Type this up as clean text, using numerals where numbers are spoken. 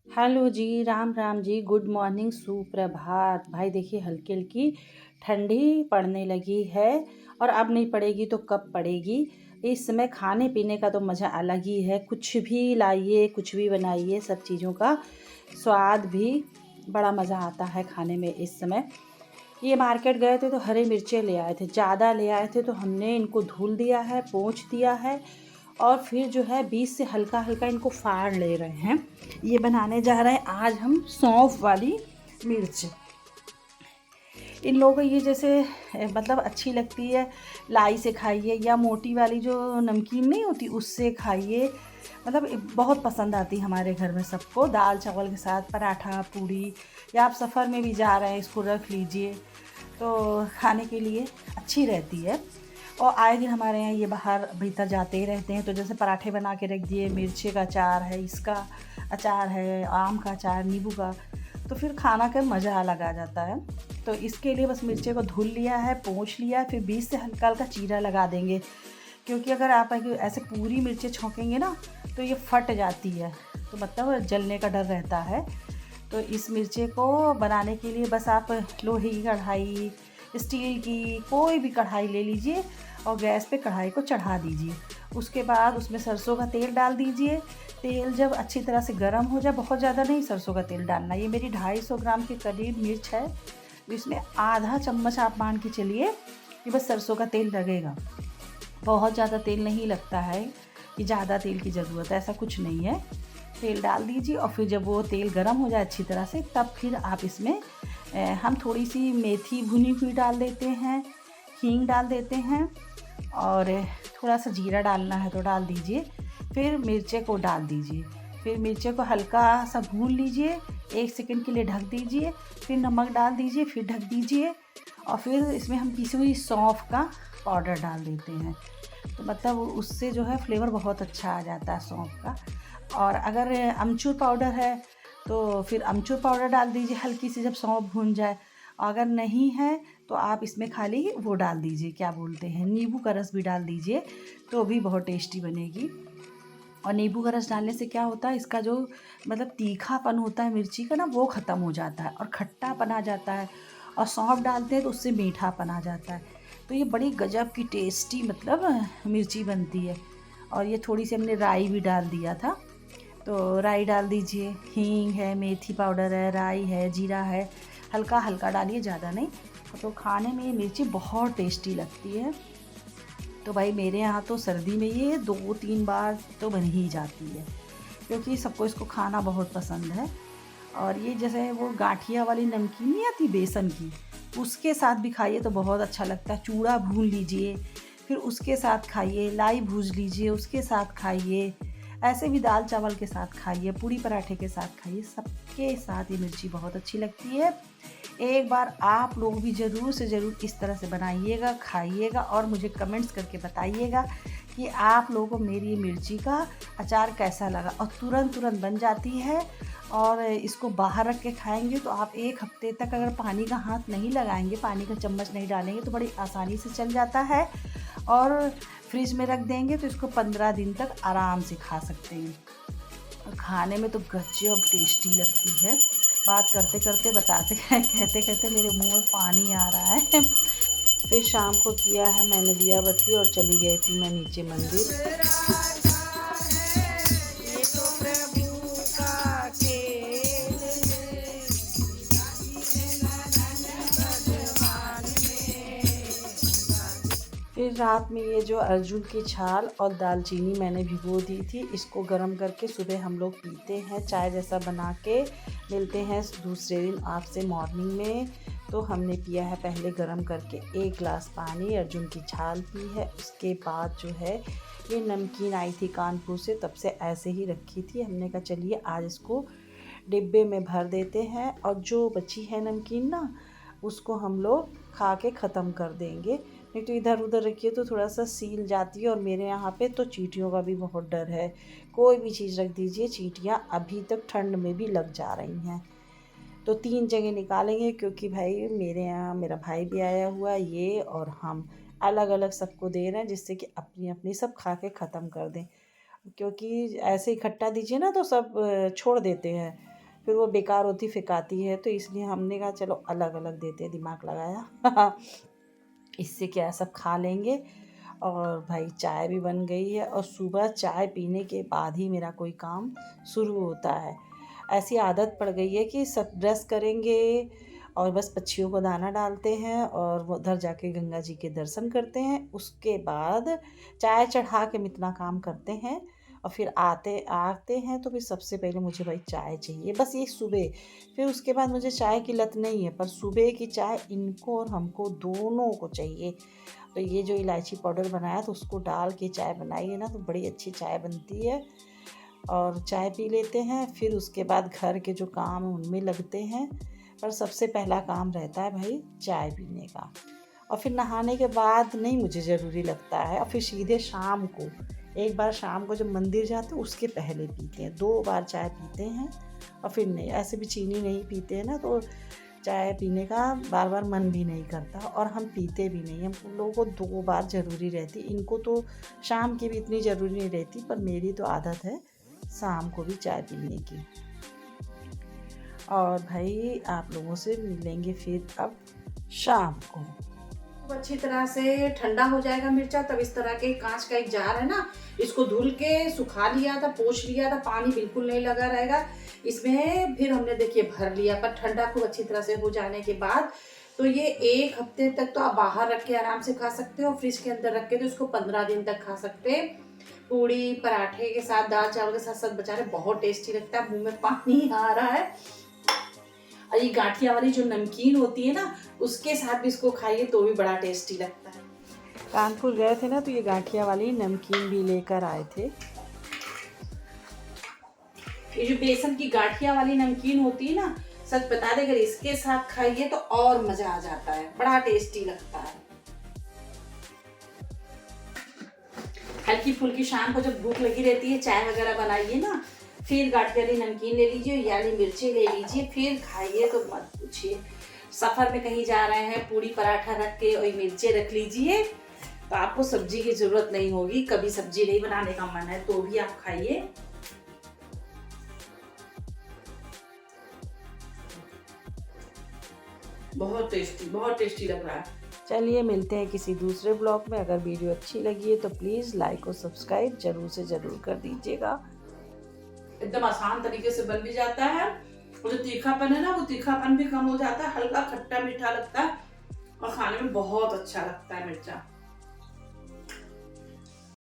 Hello जी, Ram Ram ji, good morning, सुप्रभात। भाई देखिए हल्की हल्की ठंडी पड़ने लगी है और अब नहीं पड़ेगी तो कब पड़ेगी। इस समय खाने पीने का तो मज़ा अलग ही है। कुछ भी लाइए, कुछ भी बनाइए, सब चीज़ों का स्वाद भी बड़ा मज़ा आता है खाने में इस समय। ये मार्केट गए थे तो हरी मिर्चें ले आए थे, ज़्यादा ले आए थे तो हमने इनको धुल दिया है, पोंछ दिया है और फिर जो है बीच से हल्का हल्का इनको फाड़ ले रहे हैं। ये बनाने जा रहे हैं आज हम सौंफ वाली मिर्च। इन लोगों को ये जैसे मतलब अच्छी लगती है, लाई से खाइए या मोटी वाली जो नमकीन नहीं होती उससे खाइए। मतलब बहुत पसंद आती है हमारे घर में सबको, दाल चावल के साथ, पराठा, पूड़ी, या आप सफ़र में भी जा रहे हैं इसको रख लीजिए तो खाने के लिए अच्छी रहती है। और आए दिन हमारे यहाँ ये बाहर भीतर जाते ही रहते हैं, तो जैसे पराठे बना के रख दिए, मिर्ची का अचार है, इसका अचार है, आम का अचार, नींबू का, तो फिर खाना का मज़ा अलग आ जाता है। तो इसके लिए बस मिर्ची को धुल लिया है, पोंछ लिया है, फिर बीच से हल्का हल्का चीरा लगा देंगे, क्योंकि अगर आप ऐसे पूरी मिर्ची छौंकेंगे ना तो ये फट जाती है, तो मतलब जलने का डर रहता है। तो इस मिर्ची को बनाने के लिए बस आप लोहे की कढ़ाई, स्टील की कोई भी कढ़ाई ले लीजिए और गैस पे कढ़ाई को चढ़ा दीजिए। उसके बाद उसमें सरसों का तेल डाल दीजिए। तेल जब अच्छी तरह से गर्म हो जाए, बहुत ज़्यादा नहीं सरसों का तेल डालना। ये मेरी 250 ग्राम के करीब मिर्च है, इसमें आधा चम्मच आप मान के चलिए कि बस सरसों का तेल लगेगा। बहुत ज़्यादा तेल नहीं लगता है कि ज़्यादा तेल की ज़रूरत है, ऐसा कुछ नहीं है। तेल डाल दीजिए और फिर जब वो तेल गर्म हो जाए अच्छी तरह से, तब फिर आप इसमें हम थोड़ी सी मेथी भुनी हुई डाल देते हैं, हींग डाल देते हैं और थोड़ा सा जीरा डालना है तो डाल दीजिए। फिर मिर्चे को डाल दीजिए, फिर मिर्चे को हल्का सा भून लीजिए, 1 सेकंड के लिए ढक दीजिए, फिर नमक डाल दीजिए, फिर ढक दीजिए और फिर इसमें हम पिसी हुई सौंफ का पाउडर डाल देते हैं। तो मतलब उससे जो है फ्लेवर बहुत अच्छा आ जाता है सौंफ का। और अगर अमचूर पाउडर है तो फिर अमचूर पाउडर डाल दीजिए हल्की सी जब सौंफ भून जाए। अगर नहीं है तो आप इसमें खाली वो डाल दीजिए, क्या बोलते हैं, नींबू का रस भी डाल दीजिए, तो भी बहुत टेस्टी बनेगी। और नींबू का रस डालने से क्या होता है, इसका जो मतलब तीखापन होता है मिर्ची का ना, वो ख़त्म हो जाता है और खट्टापन आ जाता है। और सौंफ डालते हैं तो उससे मीठापन आ जाता है। तो ये बड़ी गजब की टेस्टी मतलब मिर्ची बनती है। और ये थोड़ी सी हमने राई भी डाल दिया था, तो राई डाल दीजिए, हींग है, मेथी पाउडर है, राई है, जीरा है, हल्का हल्का डालिए, ज़्यादा नहीं। तो खाने में ये मिर्ची बहुत टेस्टी लगती है। तो भाई मेरे यहाँ तो सर्दी में ये 2-3 बार तो बन ही जाती है, क्योंकि सबको इसको खाना बहुत पसंद है। और ये जैसे वो गाठिया वाली नमकीन नहीं आती बेसन की, उसके साथ भी खाइए तो बहुत अच्छा लगता है। चूड़ा भून लीजिए, फिर उसके साथ खाइए, लाई भूज लीजिए, उसके साथ खाइए, ऐसे भी दाल चावल के साथ खाइए, पूड़ी पराठे के साथ खाइए, सबके साथ ये मिर्ची बहुत अच्छी लगती है। एक बार आप लोग भी ज़रूर से ज़रूर इस तरह से बनाइएगा, खाइएगा और मुझे कमेंट्स करके बताइएगा कि आप लोगों को मेरी ये मिर्ची का अचार कैसा लगा। और तुरंत तुरंत बन जाती है और इसको बाहर रख के खाएंगे तो आप 1 हफ्ते तक, अगर पानी का हाथ नहीं लगाएंगे, पानी का चम्मच नहीं डालेंगे, तो बड़ी आसानी से चल जाता है। और फ्रिज में रख देंगे तो इसको 15 दिन तक आराम से खा सकते हैं और खाने में तो गजब टेस्टी लगती है। बात करते करते बताते कहते कहते मेरे मुंह में पानी आ रहा है। फिर शाम को किया है मैंने दिया बत्ती और चली गई थी मैं नीचे मंदिर। ये तो प्रभु का खेल है, भगवान ने। फिर रात में ये जो अर्जुन की छाल और दालचीनी मैंने भिगो दी थी, इसको गरम करके सुबह हम लोग पीते हैं, चाय जैसा बना के। मिलते हैं दूसरे दिन आपसे मॉर्निंग में। तो हमने पिया है पहले गरम करके 1 गिलास पानी, अर्जुन की छाल पी है। उसके बाद जो है ये नमकीन आई थी कानपुर से, तब से ऐसे ही रखी थी, हमने कहा चलिए आज इसको डिब्बे में भर देते हैं और जो बची है नमकीन ना, उसको हम लोग खा के ख़त्म कर देंगे। नहीं तो इधर उधर रखिए तो थोड़ा सा सील जाती है और मेरे यहाँ पे तो चींटियों का भी बहुत डर है। कोई भी चीज़ रख दीजिए, चींटियाँ अभी तक ठंड में भी लग जा रही हैं। तो 3 जगह निकालेंगे, क्योंकि भाई मेरे यहाँ मेरा भाई भी आया हुआ है, ये और हम अलग अलग सबको दे रहे हैं, जिससे कि अपनी अपनी सब खा के ख़त्म कर दें। क्योंकि ऐसे इकट्ठा दीजिए ना तो सब छोड़ देते हैं, फिर वो बेकार होती फेंकाती है, तो इसलिए हमने कहा चलो अलग अलग देते हैं, दिमाग लगाया। इससे क्या है, सब खा लेंगे। और भाई चाय भी बन गई है, और सुबह चाय पीने के बाद ही मेरा कोई काम शुरू होता है। ऐसी आदत पड़ गई है कि सब ब्रश करेंगे और बस पक्षियों को दाना डालते हैं और वो उधर जाके गंगा जी के दर्शन करते हैं। उसके बाद चाय चढ़ा के हम इतना काम करते हैं, और फिर आते आते हैं तो फिर सबसे पहले मुझे भाई चाय चाहिए, बस ये सुबह। फिर उसके बाद मुझे चाय की लत नहीं है, पर सुबह की चाय इनको और हमको दोनों को चाहिए। तो ये जो इलायची पाउडर बनाया तो उसको डाल के चाय बनाई है ना, तो बड़ी अच्छी चाय बनती है। और चाय पी लेते हैं, फिर उसके बाद घर के जो काम हैं उनमें लगते हैं। पर सबसे पहला काम रहता है भाई चाय पीने का। और फिर नहाने के बाद नहीं मुझे ज़रूरी लगता है, और फिर सीधे शाम को, एक बार शाम को जब मंदिर जाते हैं उसके पहले पीते हैं, 2 बार चाय पीते हैं। और फिर नहीं, ऐसे भी चीनी नहीं पीते हैं ना, तो चाय पीने का बार बार मन भी नहीं करता, और हम पीते भी नहीं। हम लोगों को 2 बार ज़रूरी रहती, इनको तो शाम की भी इतनी ज़रूरी नहीं रहती, पर मेरी तो आदत है शाम को भी चाय पीने की। और भाई आप लोगों से मिलेंगे फिर अब शाम को। खूब अच्छी तरह से ठंडा हो जाएगा मिर्चा, तब इस तरह के कांच का एक जार है ना, इसको धुल के सुखा लिया था, पोंछ लिया था, पानी बिल्कुल नहीं लगा रहेगा इसमें। फिर हमने देखिए भर लिया, पर ठंडा खूब अच्छी तरह से हो जाने के बाद तो ये 1 हफ्ते तक तो आप बाहर रख के आराम से खा सकते हो, फ्रिज के अंदर रख के तो इसको 15 दिन तक खा सकते हैं। पूड़ी पराठे के साथ, दाल चावल के साथ साथ बेचारे बहुत टेस्टी लगता है, मुंह में पानी आ रहा है। और ये गाठिया वाली जो नमकीन होती है ना, उसके साथ भी इसको खाइए तो भी बड़ा टेस्टी लगता है। कानपुर गए थे ना, तो ये गाठिया वाली नमकीन भी लेकर आए थे। ये जो बेसन की गाठिया वाली नमकीन होती है ना, सच बता दे अगर इसके साथ खाइए तो और मजा आ जाता है, बड़ा टेस्टी लगता है। हल्की फुल्की शाम को जब भूख लगी रहती है, चाय वगैरह बनाइए ना, फिर गाठिया वाली नमकीन ले लीजिए, यानी मिर्ची ले लीजिए, फिर खाइए तो मत पूछिए। सफर में कहीं जा रहे हैं, पूड़ी पराठा रख के और मिर्चे रख लीजिए, तो आपको सब्जी की जरूरत नहीं होगी। कभी सब्जी नहीं बनाने का मन है तो भी आप खाइए। बहुत टेस्टी लग रहा है। चलिए मिलते हैं किसी दूसरे ब्लॉग में। अगर वीडियो अच्छी लगी है तो प्लीज़ लाइक और सब्सक्राइब जरूर से ज़रूर कर दीजिएगा। एकदम आसान तरीके से बन भी जाता है, और जो तीखापन है ना, वो तीखापन भी कम हो जाता है, हल्का खट्टा मीठा लगता है और खाने में बहुत अच्छा लगता है मिर्चा।